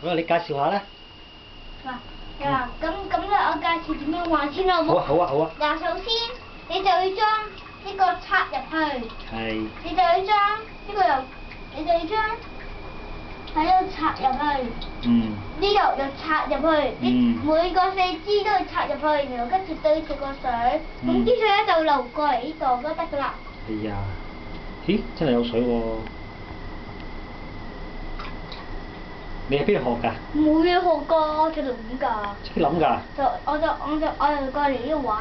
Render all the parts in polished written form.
咁啊，你介紹下啦。咁咧，我介紹點樣玩先好冇？好啊，好啊。嗱，首先你就要將呢個插入去。係。你就要將呢個又，你就要將喺度插入去。嗯。呢度又插入去，每個4支都要插入去，然後跟住對住個水，咁啲水咧就流過嚟呢度都得噶啦。係啊。咦，真係有水喎！你喺邊度學㗎？冇嘢學過，我就諗㗎。識諗㗎？我就過嚟呢度玩。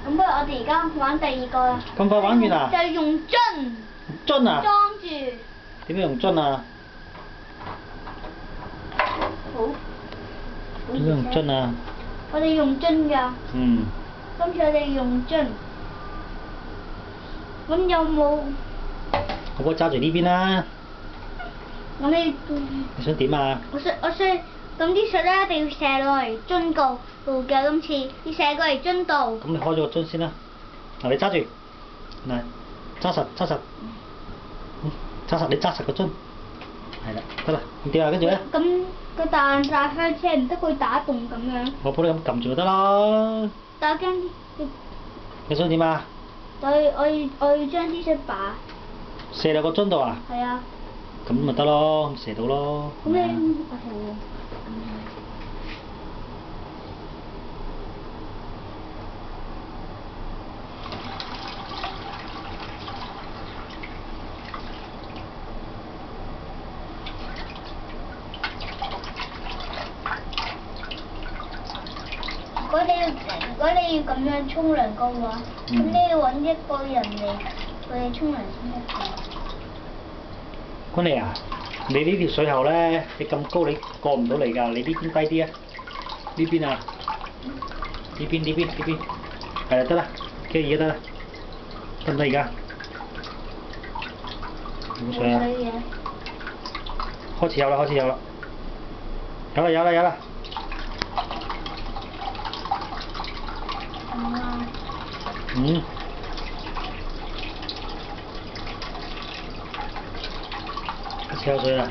咁不如我哋而家玩第二個啦。咁快玩完啦？就用樽。樽啊？裝住。點樣用樽啊？好。點樣用樽啊？我哋用樽㗎。嗯。今次我哋用樽。咁有冇？我幫揸住呢邊啦。咁你想點啊？我想咁啲水咧一定要射落嚟樽度嘅，今次要射過嚟樽度。咁你開咗個樽先啦。嗱，你揸住，嗱，揸實，揸實，揸實，你揸實個樽。係啦，得啦，咁點啊？跟住咧？咁個彈晒香車唔得佢打洞咁樣。我幫你咁撳住就得啦。但係驚你想點啊？我要將啲水射落個樽度啊？係啊。咁咪得咯，射到咯。咁你如果你要咁樣沖涼嘅話，咁你要揾一個人嚟佢哋沖涼先得。君妮啊，你呢條水喉咧，你咁高你過唔到嚟㗎，你呢邊低啲啊？呢邊啊？呢邊，係啦，得啦，幾而家得啦，得唔得而家？冇水啊！開始有啦，有啦。嗯。開始有水啦！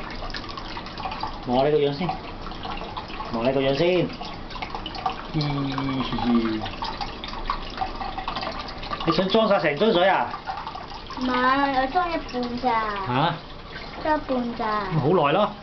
望下你個樣先，你想裝晒成樽水啊？唔係，我裝一半咋。嚇？裝一半咋。好耐咯〜